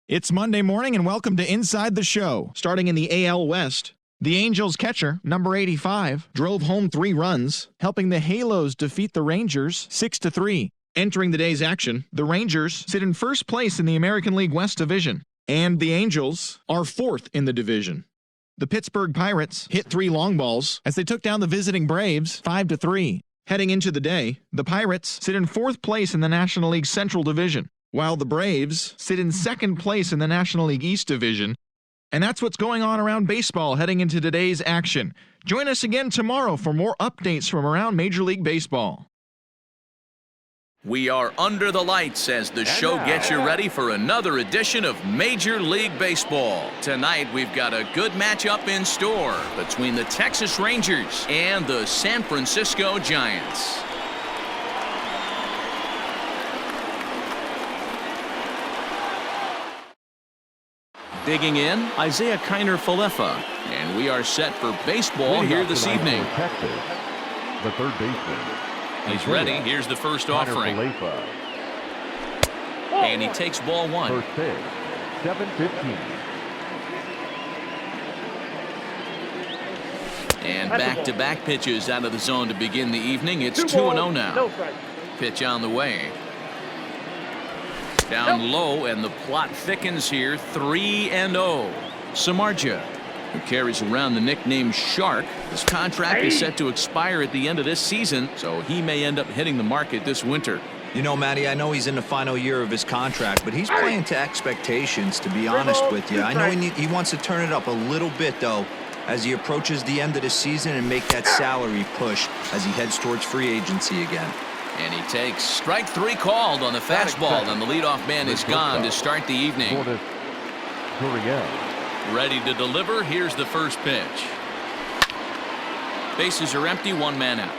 It's Monday morning and welcome to Inside the Show. Starting in the AL West, the Angels catcher, number 85, drove home 3 runs, helping the Halos defeat the Rangers 6-3. Entering the day's action, the Rangers sit in first place in the American League West Division, and the Angels are 4th in the division. The Pittsburgh Pirates hit 3 long balls as they took down the visiting Braves 5-3. Heading into the day, the Pirates sit in 4th place in the National League Central Division, while the Braves sit in 2nd place in the National League East Division. And that's what's going on around baseball heading into today's action. Join us again tomorrow for more updates from around Major League Baseball. We are under the lights as the show gets you ready for another edition of Major League Baseball. Tonight, we've got a good matchup in store between the Texas Rangers and the San Francisco Giants. Digging in, Isaiah Kiner-Falefa, and we are set for baseball here this evening. Texas, the third baseman. He's ready. Here's the first offering. And he takes ball 1. First pitch, 7:15. And back-to-back pitches out of the zone to begin the evening. It's 2-0 now. Pitch on the way. Down low, and the plot thickens here. 3-0. Samardzija, who carries around the nickname Shark. His contract is set to expire at the end of this season, so he may end up hitting the market this winter. You know, Matty, I know he's in the final year of his contract, but he's playing to expectations, to be honest with you. I know he wants to turn it up a little bit, though, as he approaches the end of the season and make that salary push as he heads towards free agency again. And he takes strike 3 called on the fastball, and the leadoff man is gone to start the evening. Ready to deliver. Here's the first pitch. Bases are empty, 1 man out.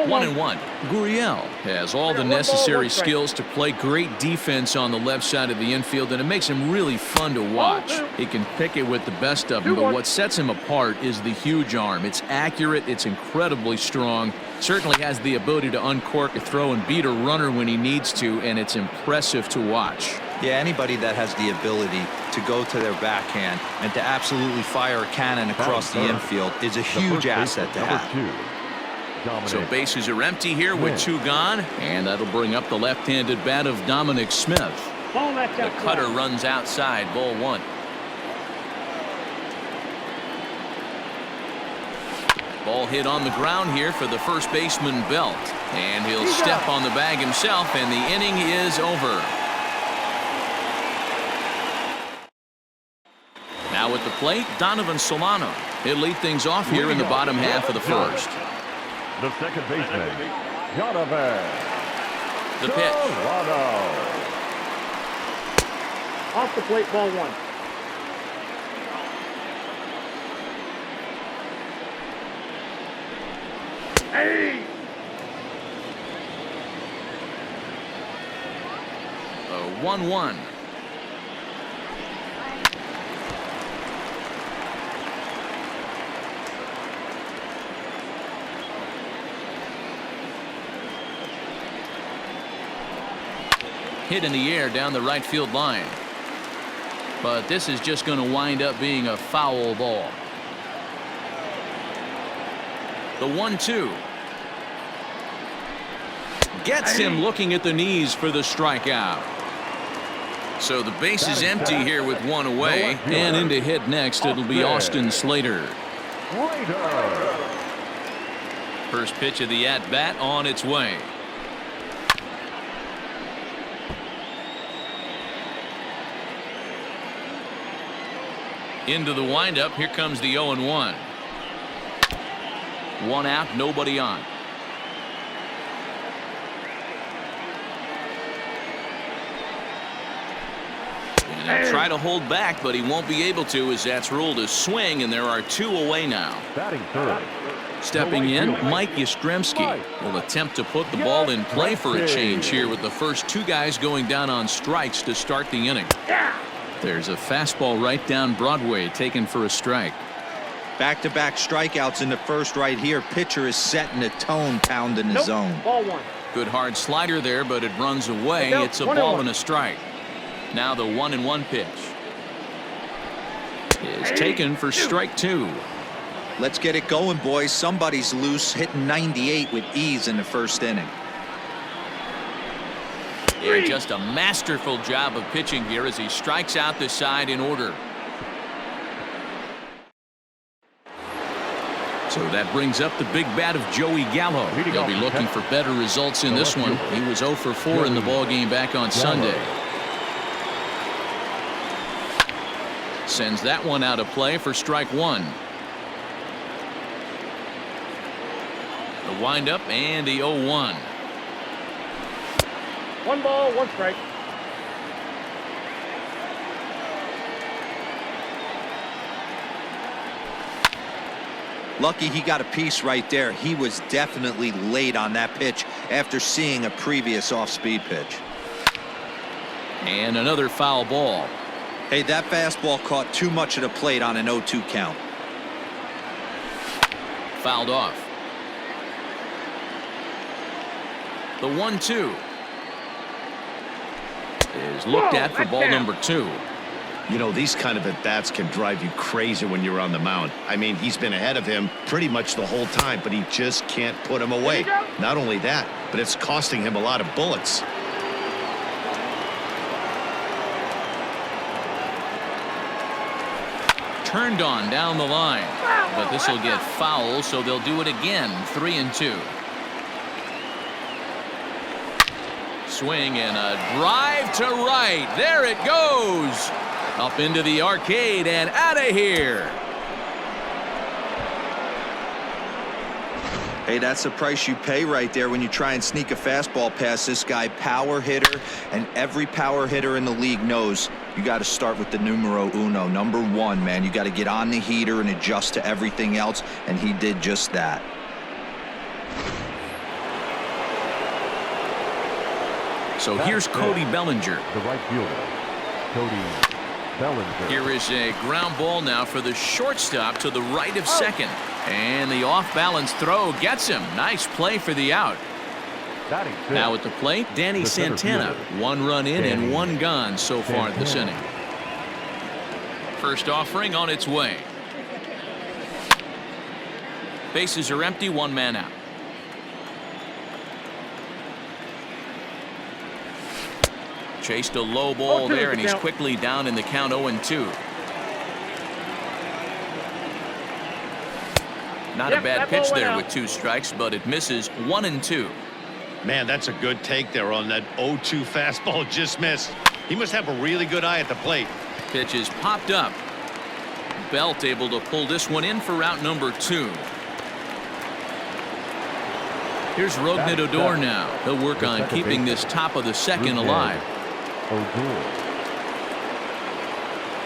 One and one. Gurriel has all the necessary skills to play great defense on the left side of the infield, and it makes him really fun to watch. He can pick it with the best of them, but what sets him apart is the huge arm. It's accurate, it's incredibly strong, certainly has the ability to uncork a throw and beat a runner when he needs to, and it's impressive to watch. Yeah, anybody that has the ability to go to their backhand and to absolutely fire a cannon across the infield is a huge asset to have. So bases are empty here with 2 gone, and that'll bring up the left-handed bat of Dominic Smith. The cutter runs outside, ball 1. Ball hit on the ground here for the first baseman, Belt, and he'll step on the bag himself, and the inning is over. Now at the plate, Donovan Solano. He'll lead things off here in the bottom half of the first. The second baseman, Donovan. The pitch. Off the plate, ball 1. Hey! 1-1. Hit in the air down the right field line. But this is just going to wind up being a foul ball. The 1-2. Gets him looking at the knees for the strikeout. So the base is empty here with 1 away. And in to hit next, it'll be Austin Slater. First pitch of the at-bat on its way. Into the windup. Here comes the 0-1. 1 out, nobody on. And he'll try to hold back, but he won't be able to, as that's ruled a swing, and there are 2 away now. Batting third. Stepping in, Mike Yastrzemski will attempt to put the ball in play for a change here with the first 2 guys going down on strikes to start the inning. There's a fastball right down Broadway taken for a strike. Back-to-back strikeouts in the first right here. Pitcher is setting the tone, pounding the zone. Ball 1. Good hard slider there, but it runs away. It's a ball and a strike. Now the 1-1 pitch is taken for strike 2. Let's get it going, boys. Somebody's loose, hitting 98 with ease in the first inning. Yeah, just a masterful job of pitching here as he strikes out the side in order. So that brings up the big bat of Joey Gallo. He'll be looking for better results in this one. He was 0 for 4 in the ballgame back on Sunday. Sends that one out of play for strike 1. The windup and the 0-1. 1 ball, 1 strike. Lucky he got a piece right there. He was definitely late on that pitch after seeing a previous off-speed pitch. And another foul ball. Hey, that fastball caught too much of the plate on an 0-2 count. Fouled off. The 1-2 is looked at for ball number 2. You know, these kind of at-bats can drive you crazy when you're on the mound. I mean, he's been ahead of him pretty much the whole time, but he just can't put him away. Not only that, but it's costing him a lot of bullets. Turned on down the line, but this will get foul, so they'll do it again. 3-2. Swing and a drive to right. There it goes. Up into the arcade and out of here. Hey, that's the price you pay right there when you try and sneak a fastball past this guy. Power hitter, and every power hitter in the league knows you got to start with the numero uno, number 1, man. You got to get on the heater and adjust to everything else, and he did just that. So here's Cody Bellinger. The right fielder, Cody Bellinger. Here is a ground ball now for the shortstop to the right of second. And the off-balance throw gets him. Nice play for the out. Now at the plate, Danny Santana. 1 run in and 1 gone so far this inning. First offering on its way. Bases are empty, 1 man out. Chased a low ball there, and he's quickly down in the count. 0-2. Not a bad pitch there with 2 strikes, but it misses. 1-2. Man, that's a good take there on that 0-2 fastball. Just missed. He must have a really good eye at the plate. Pitch is popped up. Belt able to pull this one in for route number 2. Here's Rougned Odor now. He'll work on keeping this top of the second alive.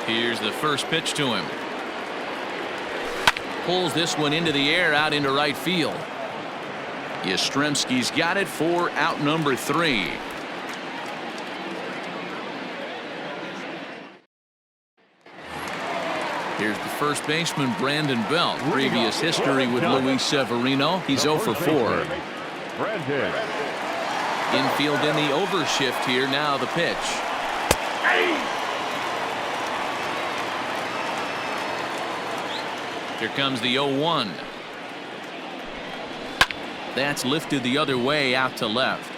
Here's the first pitch to him. Pulls this one into the air out into right field. Yastrzemski's got it for out number 3. Here's the first baseman, Brandon Belt. Previous history with Luis Severino. He's 0 for 4. Infield in the overshift here. Now the pitch. Here comes the 0-1. That's lifted the other way out to left.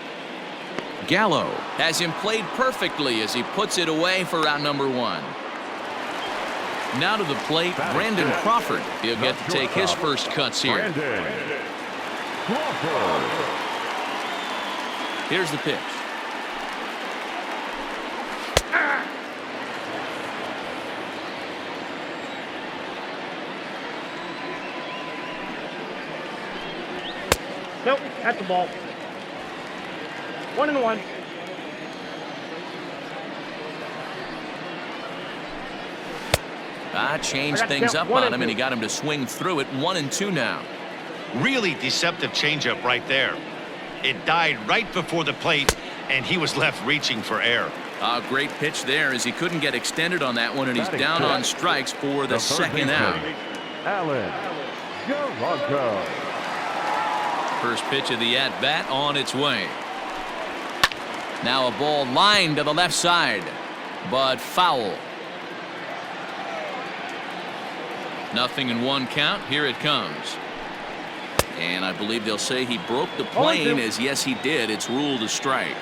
Gallo has him played perfectly as he puts it away for out number 1. Now to the plate, Brandon Crawford. He'll get to take his first cuts here. Here's the pitch. Nope, that's the ball. 1-1. Changed things up on him, and he got him to swing through it. 1-2 now. Really deceptive changeup right there. It died right before the plate, and he was left reaching for air. A great pitch there as he couldn't get extended on that one, and he's down on strikes for the second out. Alan Giancarlo. First pitch of the at-bat on its way. Now a ball lined to the left side, but foul. 0-1 count. Here it comes. And I believe they'll say he broke the plane, as yes he did. It's ruled a strike.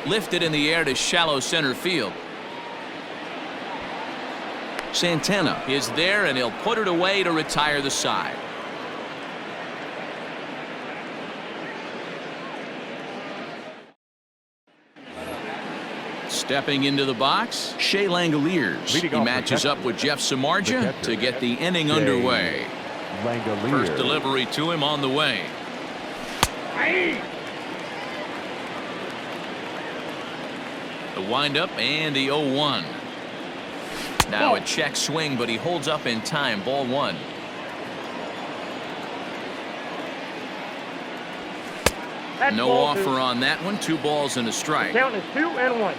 Lifted in the air to shallow center field. Santana is there, and he'll put it away to retire the side. Stepping into the box, Shea Langoliers. He matches up with Jeff Samardzija to get the inning underway. First delivery to him on the way. The windup and the 0-1. Now a check swing, but he holds up in time. Ball 1. No offer on that one. 2 balls and a strike. Count is 2-1.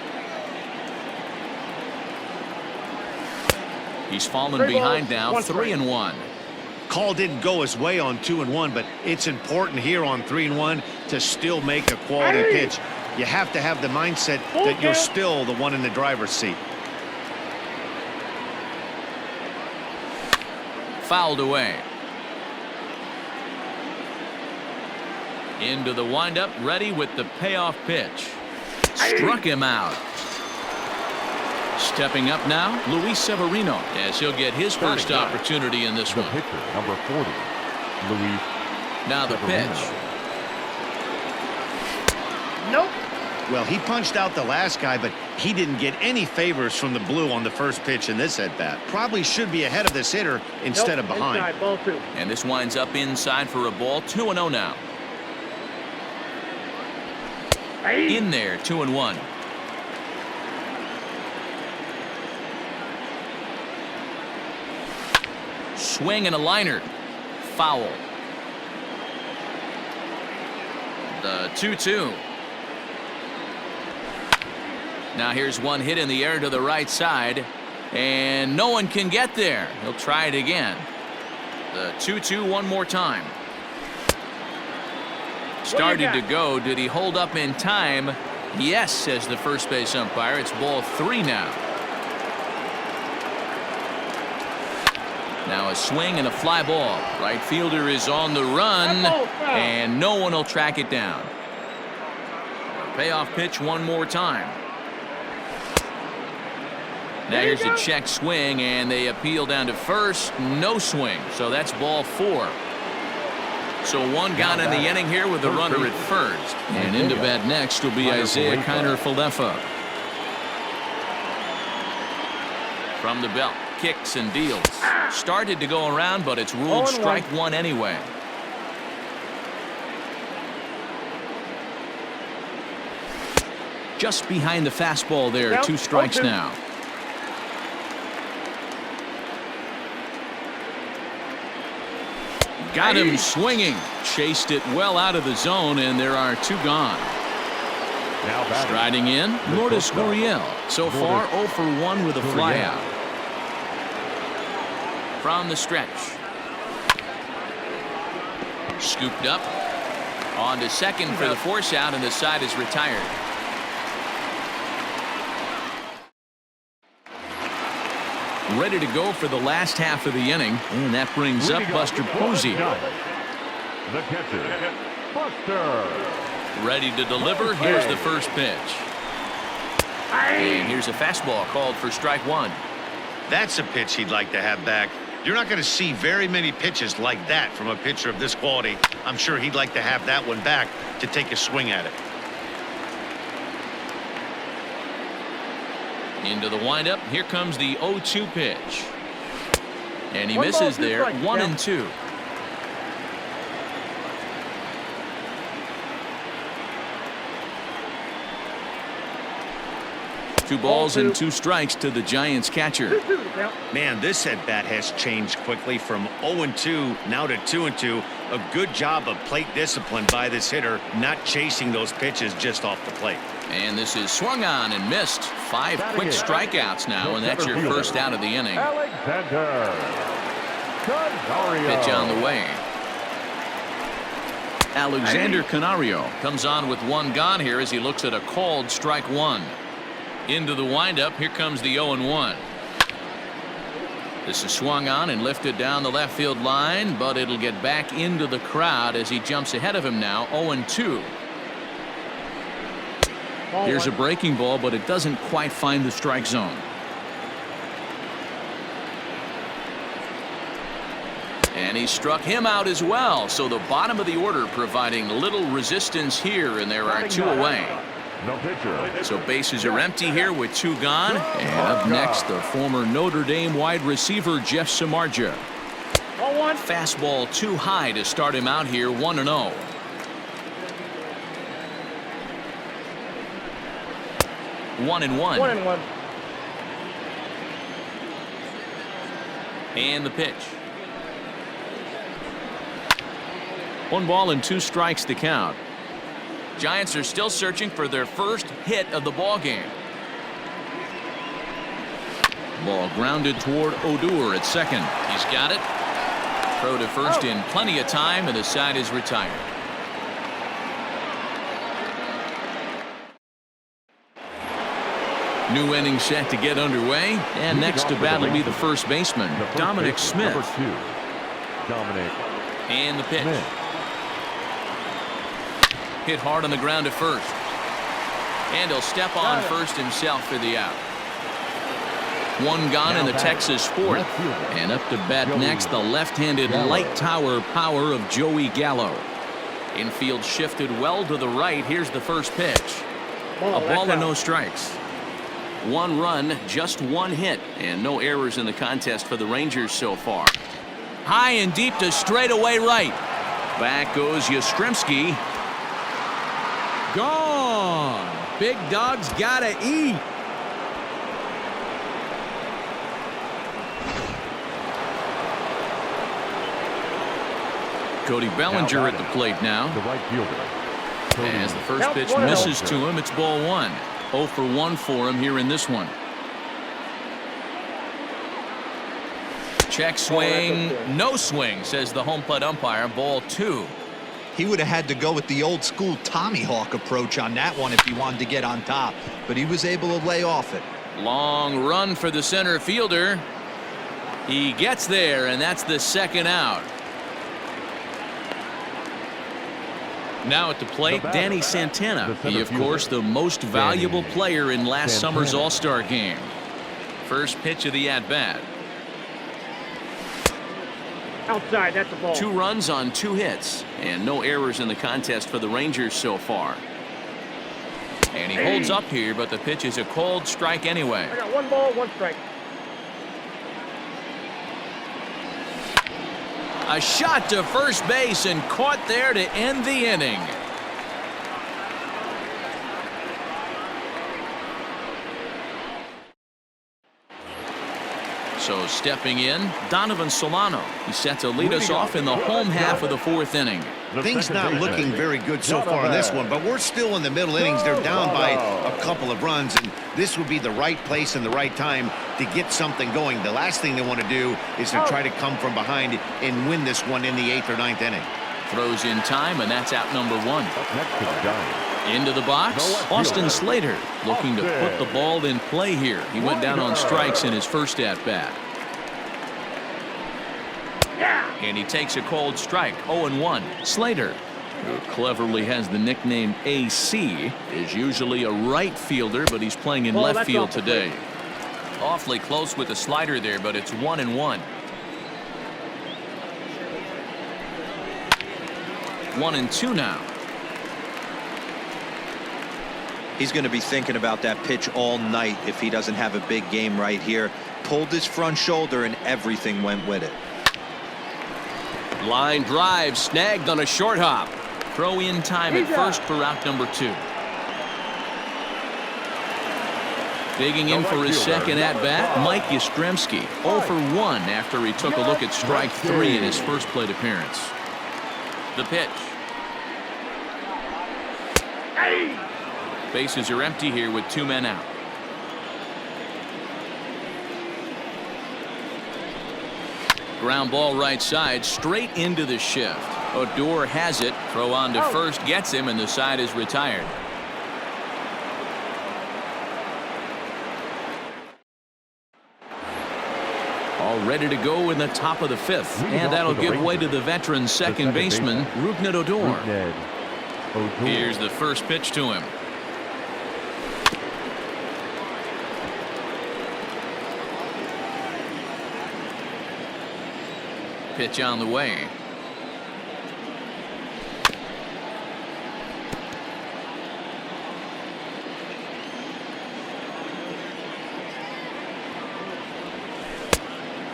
He's fallen behind now. 3-1. Call didn't go his way on 2-1, but it's important here on 3-1 to still make a quality pitch. You have to have the mindset that you're still the one in the driver's seat. Fouled away. Into the windup, ready with the payoff pitch. Struck him out. Stepping up now, Luis Severino, as he'll get his first opportunity in this one. Pitcher, number 40, Luis. Now the pitch. Nope. Well, he punched out the last guy, but he didn't get any favors from the blue on the first pitch in this at-bat. Probably should be ahead of this hitter instead of behind. Inside, ball 2. And this winds up inside for a ball. 2-0 now. In there, 2-1. Swing and a liner. Foul. The 2-2. Now here's one hit in the air to the right side, and no one can get there. He'll try it again. The 2-2 one more time. Started to go. Did he hold up in time? Yes, says the first base umpire. It's ball 3 now. Now a swing and a fly ball. Right fielder is on the run, and no one will track it down. Payoff pitch one more time. Now here's a check swing, and they appeal down to first. No swing, so that's ball 4. So one gone in the inning here with the runner at first. And into bat next will be Isaiah Kiner-Falefa. From the belt, kicks and deals. Started to go around, but it's ruled strike 1 anyway. Just behind the fastball there. 2 strikes now. Got him swinging. Chased it well out of the zone, and there are 2 gone. Now striding in, Lourdes Gurriel. So far 0 for 1 with a flyout. From the stretch. Scooped up. On to second for the force out, and the side is retired. Ready to go for the last half of the inning, and that brings up Buster Posey. The catcher, Buster. Ready to deliver. Here's the first pitch. And here's a fastball called for strike 1. That's a pitch he'd like to have back. You're not going to see very many pitches like that from a pitcher of this quality. I'm sure he'd like to have that one back to take a swing at it. Into the windup. Here comes the 0-2 pitch. And he misses there. 1-2. 2 balls and 2 strikes to the Giants catcher. 2-2 the count. Man, this at-bat has changed quickly from 0-2 now to 2-2. A good job of plate discipline by this hitter, not chasing those pitches just off the plate. And this is swung on and missed. 5 quick strikeouts now, and that's your first out of the inning. Alexander Canario. Pitch on the way. Alexander Canario comes on with 1 gone here as he looks at a called strike 1. Into the windup. Here comes the 0-1. This is swung on and lifted down the left field line, but it'll get back into the crowd as he jumps ahead of him now. 0-2. Here's a breaking ball, but it doesn't quite find the strike zone. And he struck him out as well. So the bottom of the order providing little resistance here, and there are 2 away. No pitcher. So bases are empty here with 2 gone. And up next, the former Notre Dame wide receiver Jeff Samardzija. 0-1. Fastball too high to start him out here. 1-0. One and one. 1-1. And the pitch. 1 ball and 2 strikes to count. Giants are still searching for their first hit of the ball game. Ball grounded toward Odor at second. He's got it. Throw to first in plenty of time, and the side is retired. New inning set to get underway, and next to bat will be the first baseman, Dominic Smith. Number 2, Dominic. And the pitch. Smith. Hit hard on the ground to first. And he'll step on first himself for the out. 1 gone in the Texas fourth. And up to bat next, the left-handed light tower power of Joey Gallo. Infield shifted well to the right. Here's the first pitch. A ball and no strikes. 1 run, just 1 hit, and no errors in the contest for the Rangers so far. High and deep to straightaway right. Back goes Yastrzemski. Gone. Big dog's gotta eat. Cody Bellinger at the plate now. The right fielder. As the first pitch misses to him, it's ball 1. 0 for 1 for him here in this one. Check swing, no swing, says the home plate umpire. Ball 2. He would have had to go with the old school Tommy Hawk approach on that one if he wanted to get on top, but he was able to lay off it. Long run for the center fielder. He gets there, and that's the second out. Now at the plate, Danny Santana. He, of course, the most valuable player in last summer's All-Star game. First pitch of the at-bat. Outside, that's a ball. 2 runs on 2 hits, and no errors in the contest for the Rangers so far. And he holds up here, but the pitch is a called strike anyway. I got 1 ball, 1 strike. A shot to first base and caught there to end the inning. So stepping in, Donovan Solano. He's set to lead us off in the home half of the 4th inning. Things not looking very good so far in this one, but we're still in the middle innings. They're down by a couple of runs, and this would be the right place and the right time to get something going. The last thing they want to do is to try to come from behind and win this one in the 8th or 9th inning. Throws in time, and that's out number 1. Up next to the Giants. Into the box, Austin Slater looking to put the ball in play here. He went down on strikes in his first at-bat. And he takes a called strike. 0-1. Slater, who cleverly has the nickname AC, is usually a right fielder, but he's playing in left field today. Awfully close with the slider there, but it's 1-1. 1-2 now. He's going to be thinking about that pitch all night if he doesn't have a big game right here. Pulled his front shoulder and everything went with it. Line drive snagged on a short hop. Throw in time at first for out number 2. Digging in for his second at-bat, Mike Yastrzemski, 0 for 1 after he took a look at strike 3 in his first plate appearance. The pitch. Bases are empty here with 2 men out. Ground ball right side, straight into the shift. Odor has it. Throw on to first gets him, and the side is retired. All ready to go in the top of the 5th, and that'll give way to the veteran second baseman, Rougned Odor. Here's the first pitch to him. Pitch on the way.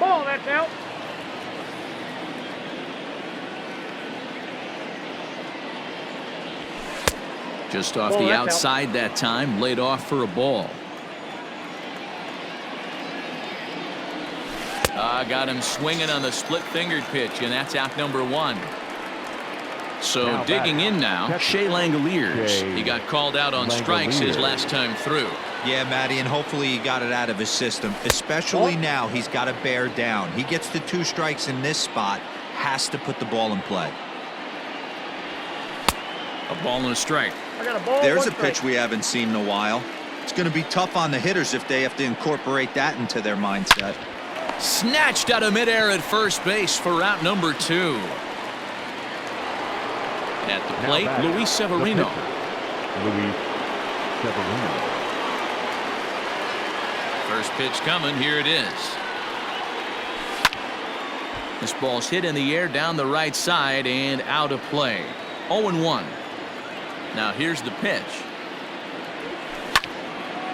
Ball, that's out. Just off the outside that time, laid off for a ball. Got him swinging on the split-fingered pitch, and that's out number 1. So digging in now, Shea Langoliers. He got called out on strikes his last time through. Yeah, Matty, and hopefully he got it out of his system. Especially now, he's got to bear down. He gets the 2 strikes in this spot, has to put the ball in play. A ball and a strike. I got a ball. There's a pitch we haven't seen in a while. It's going to be tough on the hitters if they have to incorporate that into their mindset. Snatched out of midair at first base for out number 2. At the plate, Luis Severino. Luis Severino. First pitch coming. Here it is. This ball's hit in the air down the right side and out of play. 0-1. Now here's the pitch.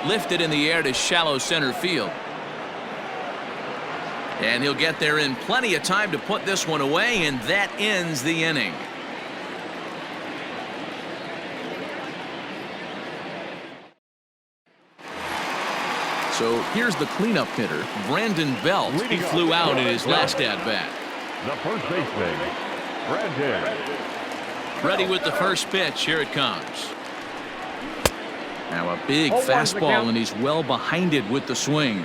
Lifted in the air to shallow center field. And he'll get there in plenty of time to put this one away, and that ends the inning. So here's the cleanup hitter, Brandon Belt. He flew out in his last at-bat. The first baseman, Brandon. Ready with the first pitch. Here it comes. Now a big fastball, and he's well behind it with the swing.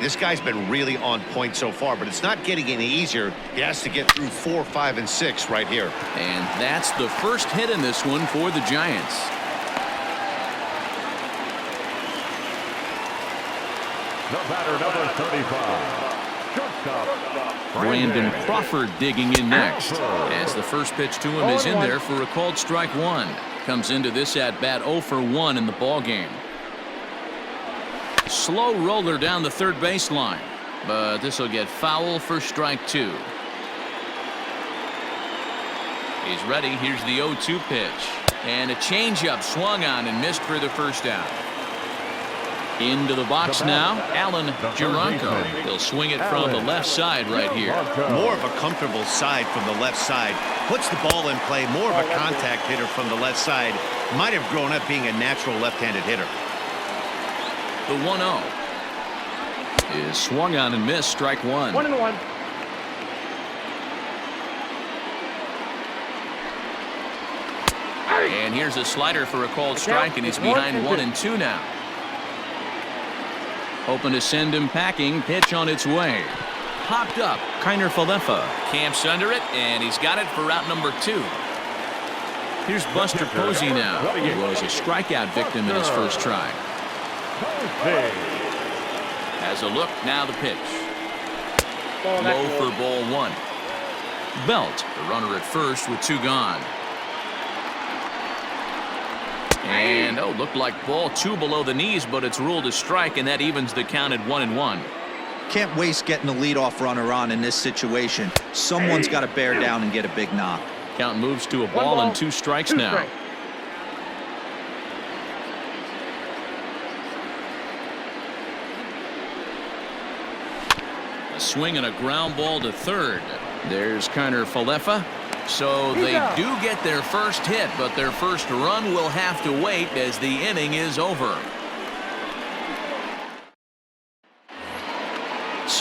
This guy's been really on point so far, but it's not getting any easier. He has to get through 4, 5, and 6 right here. And that's the first hit in this one for the Giants. The batter, number 35. Shortstop, Brandon Crawford digging in next, as the first pitch to him is in there for a called strike 1. Comes into this at-bat 0 for 1 in the ballgame. Slow roller down the third baseline, but this will get foul for strike 2. He's ready. Here's the 0-2 pitch, and a changeup swung on and missed for the first out. Into the box now, Alan Gironco. He'll swing it from the left side right here. More of a comfortable side from the left side. Puts the ball in play. More of a contact hitter from the left side. Might have grown up being a natural left-handed hitter. The 1-0 is swung on and missed. Strike 1. 1-1. And here's a slider for a called strike, and he's behind 1-2 now. Hoping to send him packing. Pitch on its way. Popped up. Kiner Falefa camps under it, and he's got it for route number 2. Here's Buster Posey now. He was a strikeout victim in his first try. Has a look. Now the pitch. Low for ball 1. Belt, the runner at first with 2 gone. And, looked like ball 2 below the knees, but it's ruled a strike, and that evens the count at 1-1. Can't waste getting the leadoff runner on in this situation. Someone's got to bear down and get a big knock. Count moves to a ball and 2 strikes now. A swing and a ground ball to third. There's Kiner Falefa. So they do get their first hit, but their first run will have to wait as the inning is over.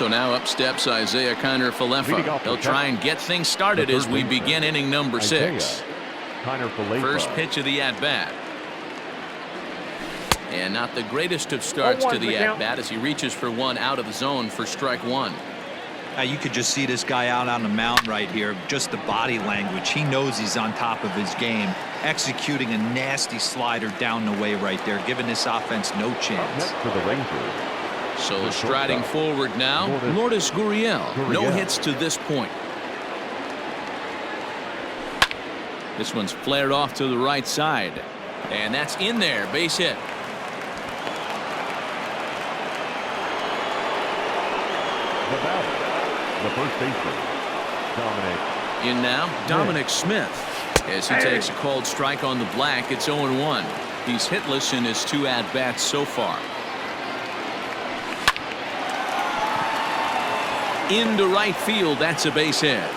So now up steps Isaiah Kiner-Falefa. He'll try and get things started as we begin inning number 6. First pitch of the at-bat. And not the greatest of starts to the at-bat as he reaches for one out of the zone for strike 1. You could just see this guy out on the mound right here. Just the body language. He knows he's on top of his game. Executing a nasty slider down the way right there, giving this offense no chance. For the Rangers. So striding forward now, Lourdes Gurriel. No hits to this point. This one's flared off to the right side. And that's in there. Base hit. The batter, the first baseman, Dominic. In now, Dominic Smith. As he takes a cold strike on the black, it's 0-1. He's hitless in his 2 at-bats so far. Into right field, that's a base hit.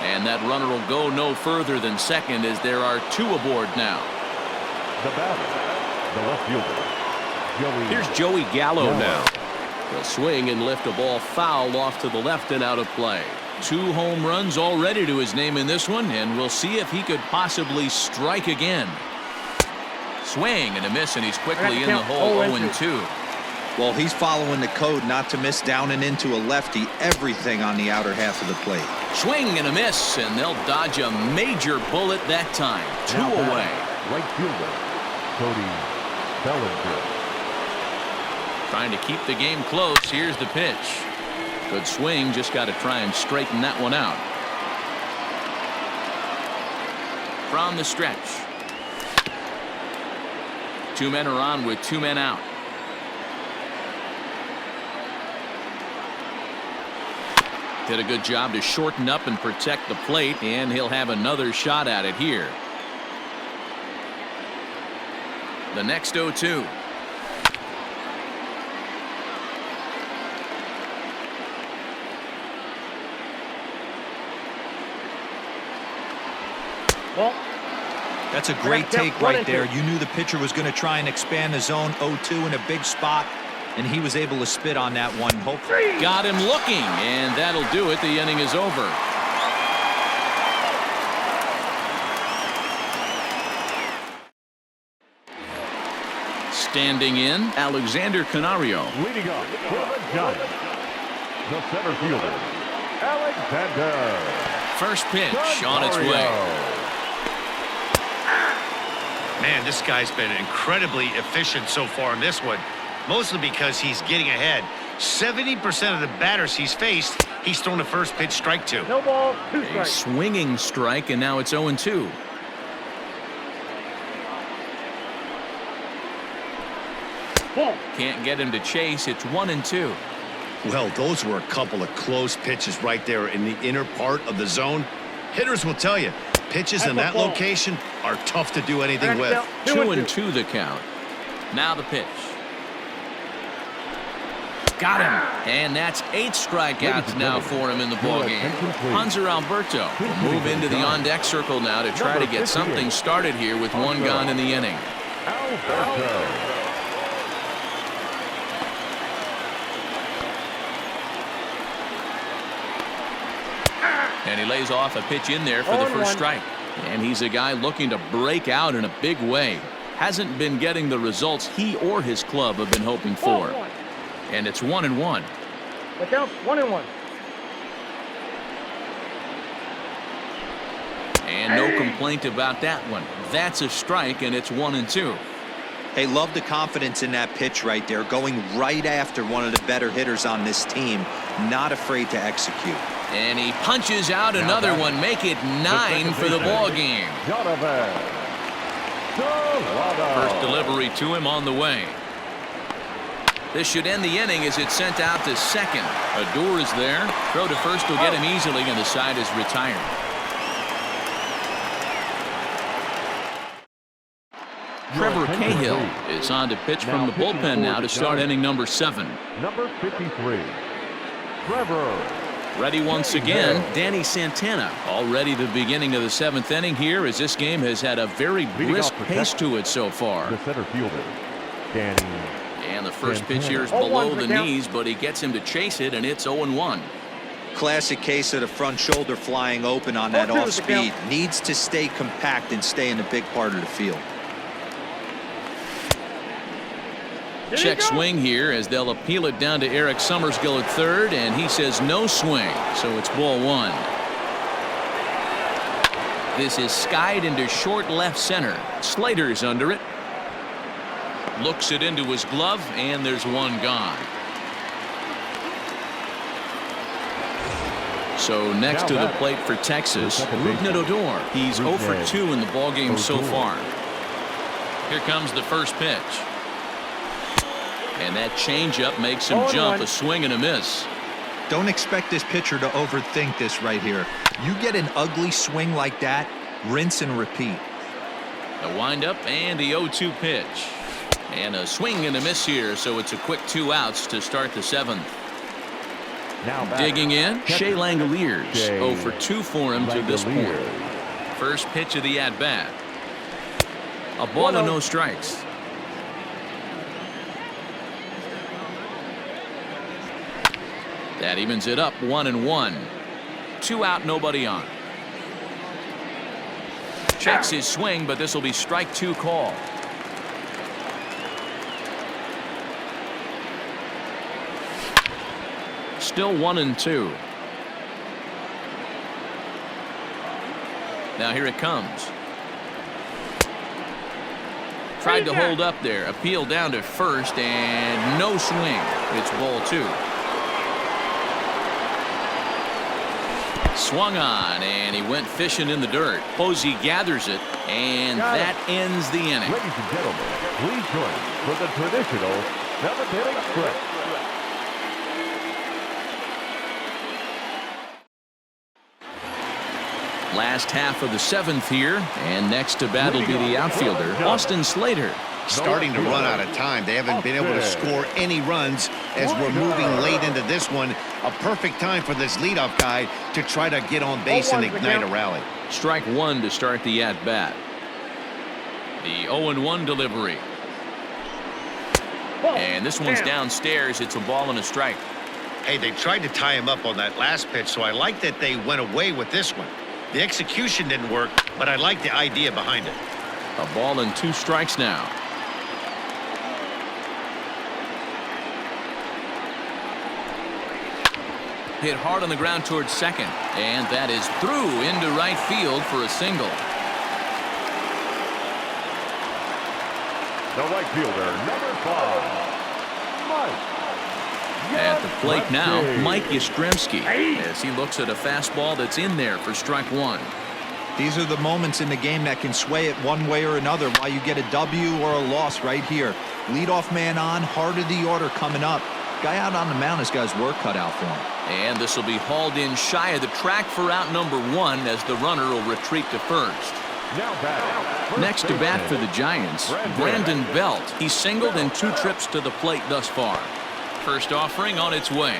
And that runner will go no further than second as there are 2 aboard now. The batter, the left fielder, Here's Joey Gallo now. He'll swing and lift a ball foul off to the left and out of play. 2 home runs already to his name in this one, and we'll see if he could possibly strike again. Swing and a miss, and he's quickly in the hole. 0-2. Well, he's following the code not to miss down and into a lefty. Everything on the outer half of the plate. Swing and a miss, and they'll dodge a major bullet that time. 2 away. right fielder, Cody Bellinger. Trying to keep the game close. Here's the pitch. Good swing. Just got to try and straighten that one out. From the stretch. 2 men are on with 2 men out. Did a good job to shorten up and protect the plate, and he'll have another shot at it here. The next 0-2. Well, that's a great take right there. You knew the pitcher was going to try and expand the zone. 0-2 in a big spot, and he was able to spit on that one. Hopefully got him looking, and that'll do it. The inning is over. Standing in, Alexander Canario. Leading up for the Giants, the center fielder, Alexander. First pitch on its way. Man, this guy's been incredibly efficient so far in this one, mostly because he's getting ahead. 70% of the batters he's faced, he's thrown the first pitch strike to. No ball, 2 A strikes. swinging strike, and now it's 0-2. Ball. Can't get him to chase. It's 1-2. Well, those were a couple of close pitches right there in the inner part of the zone. Hitters will tell you, pitches in that location are tough to do anything with. 2-2 the count. Now the pitch. Got him. And that's 8 strikeouts now for him in the ballgame. Hanser Alberto will move into the on-deck circle now to try to get something started here with 1 gone in the inning. Alberto. And he lays off a pitch in there for the first strike. And he's a guy looking to break out in a big way. Hasn't been getting the results he or his club have been hoping for. And it's 1-1. The count's 1-1. And no complaint about that one. That's a strike, and it's 1-2. Hey, love the confidence in that pitch right there, going right after one of the better hitters on this team, not afraid to execute. And he punches out another one, make it 9 for the ball game. First delivery to him on the way. This should end the inning as it's sent out to second. Adore is there. Throw to first will get him easily, and the side is retired. Trevor Cahill is on to pitch from the bullpen now to start inning number 7. Number 53, Trevor. Ready once again, Danny Santana. Already the beginning of the 7th inning here, as this game has had a very brisk pace to it so far. The center fielder, Danny. And And the first pitch here is below the knees, but he gets him to chase it, and it's 0-1. Classic case of the front shoulder flying open on that off speed. Needs to stay compact and stay in a big part of the field. Check swing here as they'll appeal it down to Eric Summersgill at third, and he says no swing, so it's ball one. This is skied into short left center. Slater's under it. Looks it into his glove, and there's one gone. So next to the plate for Texas, Rougned Odor. He's 0 for 2 in the ballgame so far. Here comes the first pitch. And that changeup makes him jump, a swing and a miss. Don't expect this pitcher to overthink this right here. You get an ugly swing like that, rinse and repeat. The windup and the 0-2 pitch. And a swing and a miss here, so it's a quick 2 outs to start the 7th. Now Digging in, Shea Langoliers. 0 for 2 for him to this point. First pitch of the at-bat. A ball and no strikes. That evens it up 1-1. 2 out, nobody on. Checks his swing, but this will be strike 2 call. Still 1-2. Now here it comes. Tried to hold up there. Appeal down to first and no swing. It's ball 2. Swung on and he went fishing in the dirt. Posey gathers it and that ends the inning. Ladies and gentlemen, please join for the traditional 7th inning stretch. Last half of the 7th here, and next to bat will be the outfielder, Austin Slater. Starting to run out of time. They haven't been able to score any runs as we're moving late into this one. A perfect time for this leadoff guy to try to get on base and ignite a rally. Strike 1 to start the at-bat. The 0-1 delivery. And this one's downstairs. It's a ball and a strike. Hey, they tried to tie him up on that last pitch, so I like that they went away with this one. The execution didn't work, but I like the idea behind it. A ball and 2 strikes now. Hit hard on the ground towards second, and that is through into right field for a single. The right fielder, number 5, Mike. At the plate now, Mike Yastrzemski, as he looks at a fastball that's in there for strike 1. These are the moments in the game that can sway it one way or another, why you get a W or a loss right here. Leadoff man on, heart of the order coming up. Guy out on the mound has got his work cut out for him. And this will be hauled in shy of the track for out number 1 as the runner will retreat to first. Next to bat for the Giants, Brandon Belt. He's singled in 2 trips to the plate thus far. First offering on its way.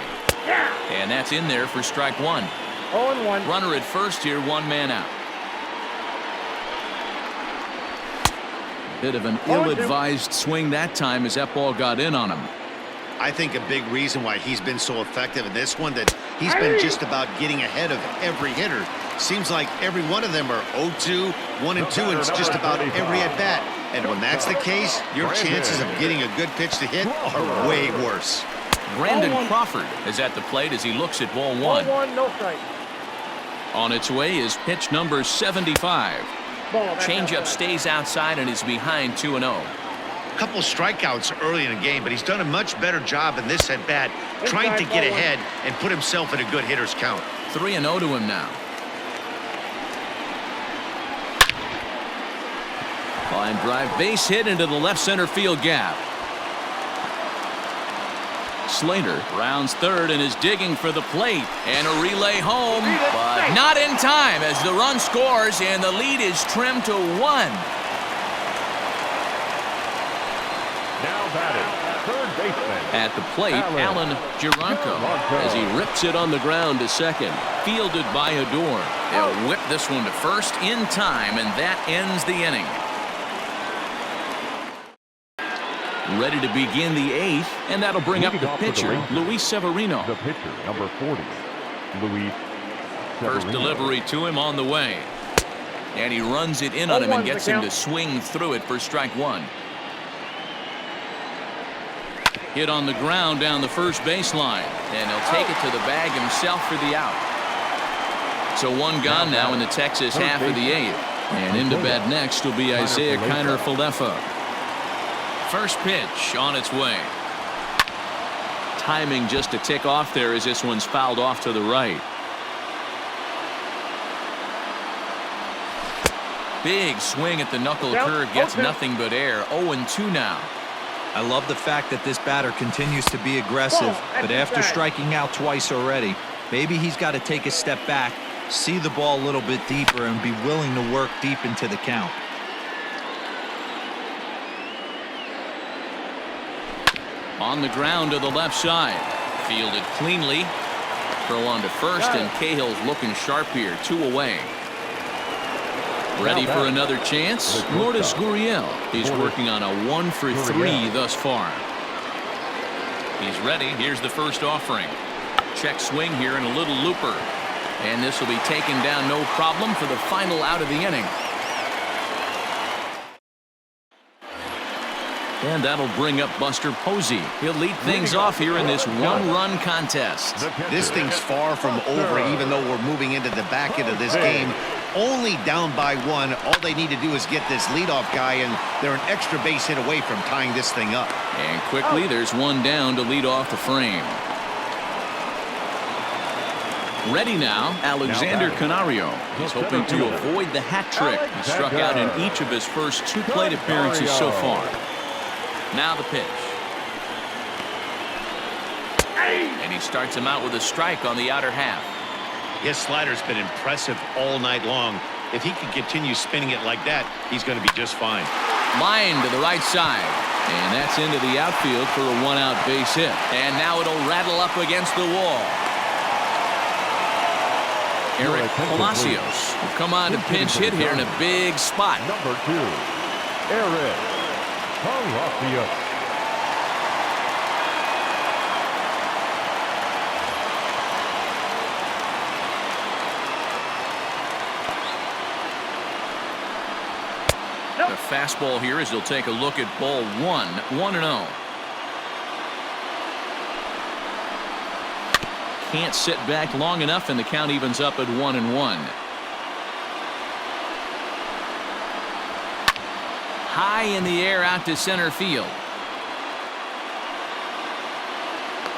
And that's in there for strike 1. 0-1. Runner at first here, 1 man out. Bit of an ill-advised swing that time as that ball got in on him. I think a big reason why he's been so effective in this one, that he's been just about getting ahead of every hitter. Seems like every one of them are 0-2, 1-2, and it's just about every at-bat. And when that's the case, your chances of getting a good pitch to hit are way worse. Brandon Crawford is at the plate as he looks at ball 1. 0-1, no strike. On its way is pitch number 75. Changeup stays outside and is behind 2-0. A couple strikeouts early in the game, but he's done a much better job in this at-bat, trying to get ahead and put himself in a good hitter's count. 3-0 to him now. Line drive base hit into the left center field gap. Slater rounds third and is digging for the plate, and a relay home, but not in time as the run scores and the lead is trimmed to 1. Now batting, third baseman. At the plate, Alan Gironco as he rips it on the ground to second. Fielded by Odor. They'll whip this one to first in time, and that ends the inning. Ready to begin the 8th, and that'll bring up Leading the off for the pitcher, Rangers, Luis Severino. The pitcher, number 40, Luis First Severino. delivery to him on the way. And he runs it in on him and 0-1's the gets him count. to swing through it for strike 1. Hit on the ground down the first baseline, and he'll take it to the bag himself for the out. So one gone now in the Texas half of the 8th. And into bat next will be Isaiah Kiner Falefa. First pitch on its way. Timing just a tick off there as this one's fouled off to the right. Big swing at the knuckle curve, gets nothing but air. 0-2 now. I love the fact that this batter continues to be aggressive, but after striking out twice already, maybe he's got to take a step back, see the ball a little bit deeper, and be willing to work deep into the count. On the ground to the left side. Fielded cleanly. Throw on to first, and Cahill's looking sharp here. 2 away. Ready for another chance? Lourdes Gurriel. He's working on a 1 for 3 thus far. He's ready. Here's the first offering. Check swing here and a little looper. And this will be taken down no problem for the final out of the inning. And that'll bring up Buster Posey. He'll lead things off here in this 1-run contest. This thing's far from over, even though we're moving into the back end of this game. Only down by 1. All they need to do is get this leadoff guy, and they're an extra base hit away from tying this thing up. And quickly, there's one down to lead off the frame. Ready now, Alexander Canario. He's hoping to avoid the hat trick. He struck out in each of his first 2 plate appearances so far. Now the pitch. And he starts him out with a strike on the outer half. His slider's been impressive all night long. If he can continue spinning it like that, he's going to be just fine. Line to the right side. And that's into the outfield for a 1-out base hit. And now it'll rattle up against the wall. Eric Palacios will come on to pinch hit here in a big spot. Number 2, Eric Palacios. The fastball here as he'll take a look at ball 1, 1-0. Can't sit back long enough, and the count evens up at 1-1. High in the air out to center field.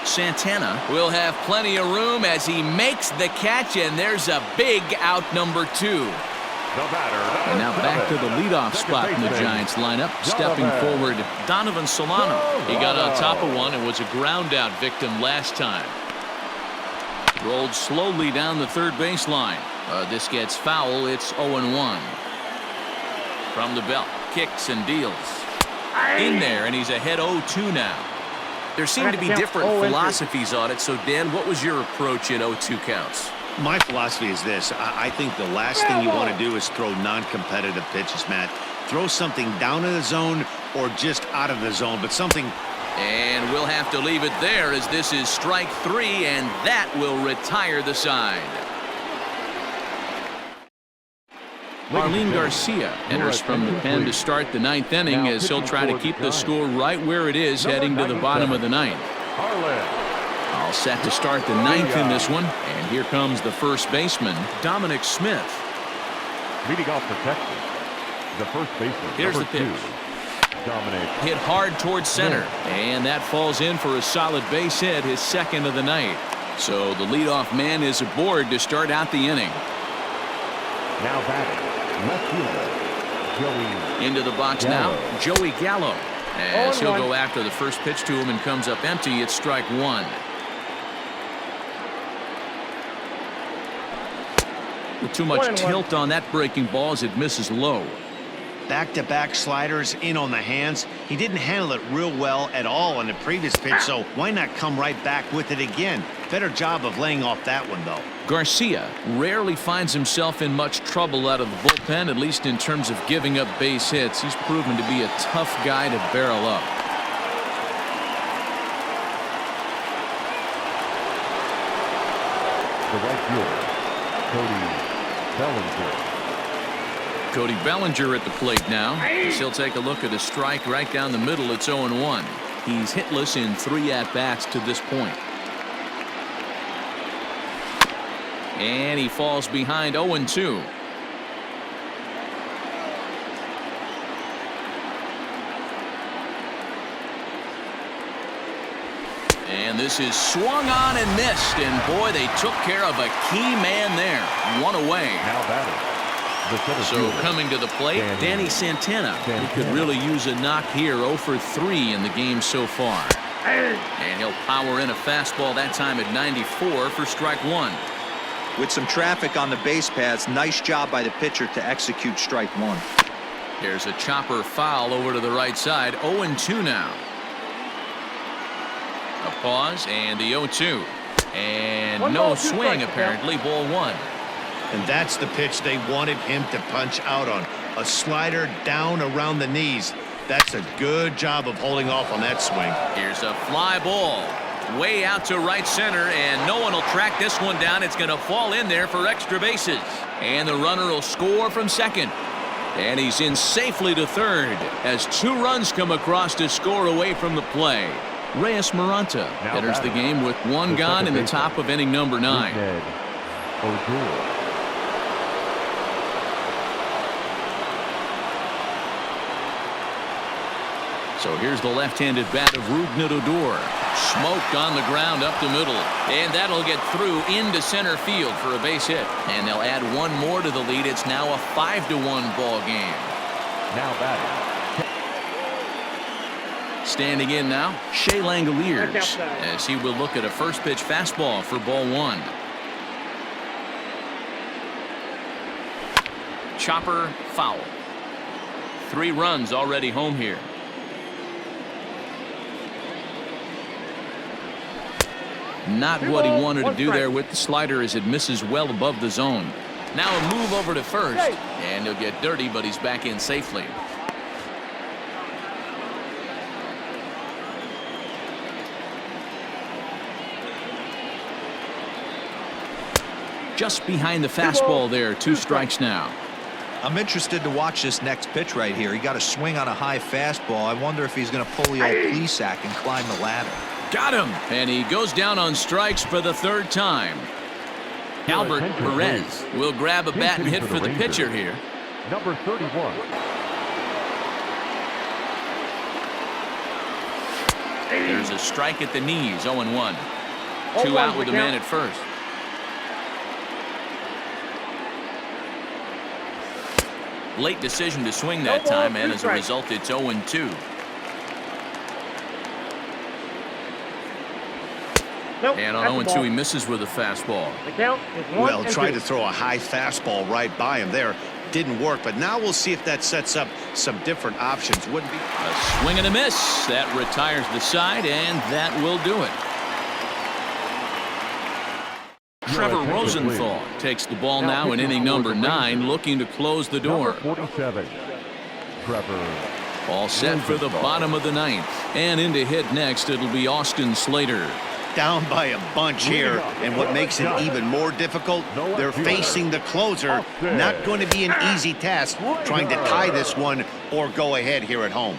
Santana will have plenty of room as he makes the catch, and there's a big out, number 2. And now back to the leadoff spot in the Giants lineup. Stepping forward, Donovan Solano. He got on top of one and was a ground out victim last time. Rolled slowly down the third baseline. This gets foul. It's 0-1. From the belt, kicks and deals. In there, and he's ahead 0-2 now. There seem to be different philosophies on it. So, Dan, what was your approach in 0-2 counts? My philosophy is this. I think the last thing you want to do is throw non-competitive pitches, Matt. Throw something down in the zone or just out of the zone, but something. And we'll have to leave it there as this is strike 3, and that will retire the side. Marlene Garcia enters from the pen to start the 9th inning as he'll try to keep the score right where it is heading to the bottom of the 9th. All set to start the 9th in this one, and here comes the first baseman, Dominic Smith. Leading off for Texas, the first baseman. Here's the pitch. 2, Dominic. Hit hard towards center, and that falls in for a solid base hit, his 2nd of the night. So the leadoff man is aboard to start out the inning. Now batting, left fielder, Joey. Into the box now, Joey Gallo. As he'll go after the first pitch to him and comes up empty, it's strike 1. With too much tilt on that breaking ball as it misses low. Back-to-back sliders in on the hands. He didn't handle it real well at all on the previous pitch, so why not come right back with it again? Better job of laying off that one, though. Garcia rarely finds himself in much trouble out of the bullpen, at least in terms of giving up base hits. He's proven to be a tough guy to barrel up. the right fielder, Cody Bellinger. Cody Bellinger at the plate now. He'll take a look at a strike right down the middle. It's 0-1. He's hitless in 3 at-bats to this point. And he falls behind 0-2. And this is swung on and missed. And boy, they took care of a key man there. 1 away. Now batting. So coming to the plate, Danny Santana. He could really use a knock here. 0 for 3 in the game so far. And he'll power in a fastball that time at 94 for strike 1. With some traffic on the base paths, nice job by the pitcher to execute strike 1. There's a chopper foul over to the right side. 0-2 now. A pause and the 0-2. And no swing apparently. Ball 1. And that's the pitch they wanted him to punch out on. A slider down around the knees. That's a good job of holding off on that swing. Here's a fly ball. Way out to right center, and no one will track this one down. It's going to fall in there for extra bases. And the runner will score from second. And he's in safely to third as 2 runs come across to score away from the play. Reyes Maranta enters the game with 1 gone in the top of inning number 9. So here's the left-handed bat of Rougned Odor. Smoke on the ground up the middle. And that'll get through into center field for a base hit. And they'll add 1 more to the lead. It's now a 5-1 ball game. Now batting. Standing in now, Shea Langoliers, as he will look at a first pitch fastball for ball 1. Chopper foul. 3 runs already home here. Not what he wanted to do there with the slider as it misses well above the zone. Now a move over to first, and he'll get dirty, but he's back in safely. Just behind the fastball there. 2 strikes now. I'm interested to watch this next pitch right here. He got a swing on a high fastball. I wonder if he's going to pull the old Plesac and climb the ladder. Got him. And he goes down on strikes for the 3rd time. Albert Perez will grab a bat and hit for the pitcher here. Number 31. There's a strike at the knees. 0-1. 2 out with a man at first. Late decision to swing that time, and as a result, it's 0-2. And on 0-2, he misses with a fastball. Well, tried to throw a high fastball right by him there. Didn't work, but now we'll see if that sets up some different options. Wouldn't be a swing and a miss. That retires the side, and that will do it. Trevor Rosenthal takes the ball now in inning number 9, looking to close the door. 47. Trevor. All set for the bottom of the 9th. And in to hit next, it'll be Austin Slater. down by a bunch here, and what makes it even more difficult, they're facing the closer. Not going to be an easy task trying to tie this one or go ahead here at home.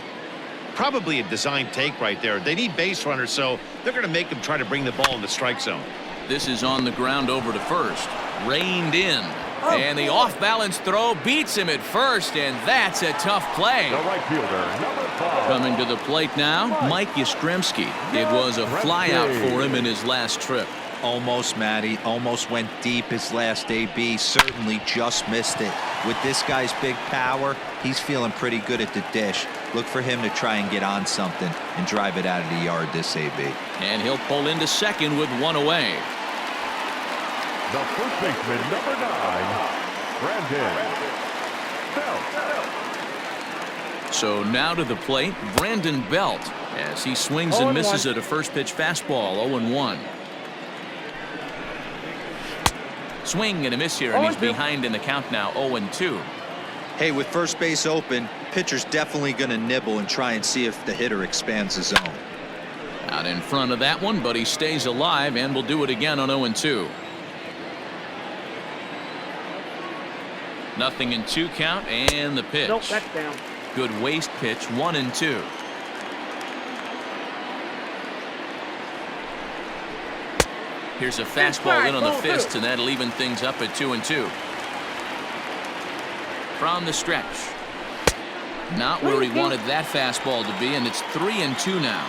Probably a design take right there. They need base runners, so they're going to make them try to bring the ball in the strike zone. This is on the ground over to first. Reined in. And the off-balance throw beats him at first, and that's a tough play. The right fielder, number 5. Coming to the plate now, Mike Yastrzemski. It was a flyout for him in his last trip. Almost, Matty. Almost went deep his last AB. Certainly just missed it. With this guy's big power, he's feeling pretty good at the dish. Look for him to try and get on something and drive it out of the yard this AB. And he'll pull into second with one away. The first baseman, number 9, Brandon Belt. So now to the plate, Brandon Belt, as he swings and misses at a first pitch fastball. 0-1. Swing and a miss here, and he's behind in the count now. 0-2. Hey, with first base open, pitcher's definitely going to nibble and try and see if the hitter expands the zone. Out in front of that one, but he stays alive and will do it again on 0-2. 0-2 count and the pitch. Nope, that's down. Good waste pitch, 1-2. Here's a fastball in on the fist, and that'll even things up at 2-2. From the stretch. Not where he wanted that fastball to be, and it's 3-2 now.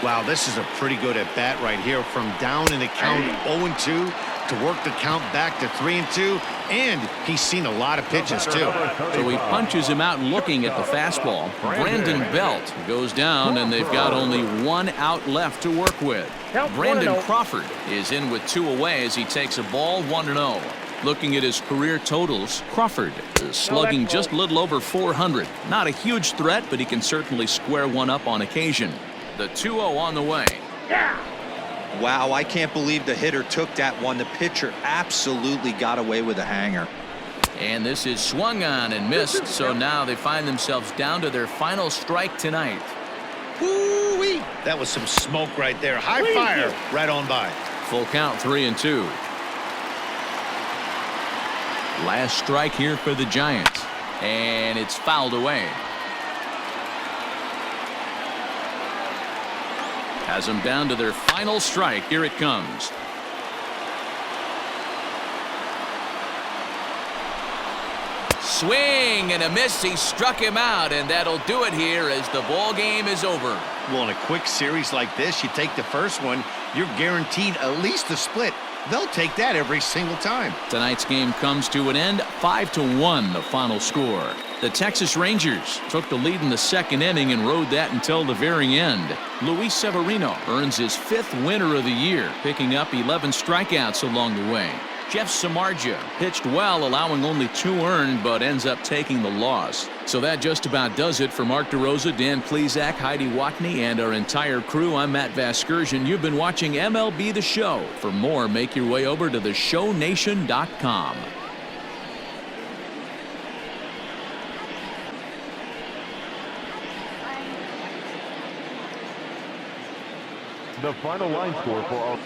Wow, this is a pretty good at bat right here. From down in the count 0-2 to work the count back to 3-2, and he's seen a lot of pitches too. So he punches him out looking at the fastball. Brandon Belt goes down, and they've got only 1 out left to work with. Brandon Crawford is in with 2 away as he takes a ball 1-0. Looking at his career totals, Crawford is slugging just a little over 400. Not a huge threat, but he can certainly square one up on occasion. The 2-0 on the way. Wow, I can't believe the hitter took that one. The pitcher absolutely got away with a hanger. And this is swung on and missed, so now they find themselves down to their final strike tonight. Woo-wee. That was some smoke right there. High fire right on by. Full count, 3-2. Last strike here for the Giants, and it's fouled away. Has them down to their final strike. Here it comes. Swing and a miss. He struck him out, and that'll do it here as the ball game is over. Well, in a quick series like this, you take the first one, you're guaranteed at least a split. They'll take that every single time. Tonight's game comes to an end, 5-1 the final score. The Texas Rangers took the lead in the second inning and rode that until the very end. Luis Severino earns his 5th winner of the year, picking up 11 strikeouts along the way. Jeff Samardzija pitched well, allowing only 2 earned, but ends up taking the loss. So that just about does it for Mark DeRosa, Dan Plesac, Heidi Watney, and our entire crew. I'm Matt Vasgersian. You've been watching MLB The Show. For more, make your way over to theShowNation.com. The final line score for our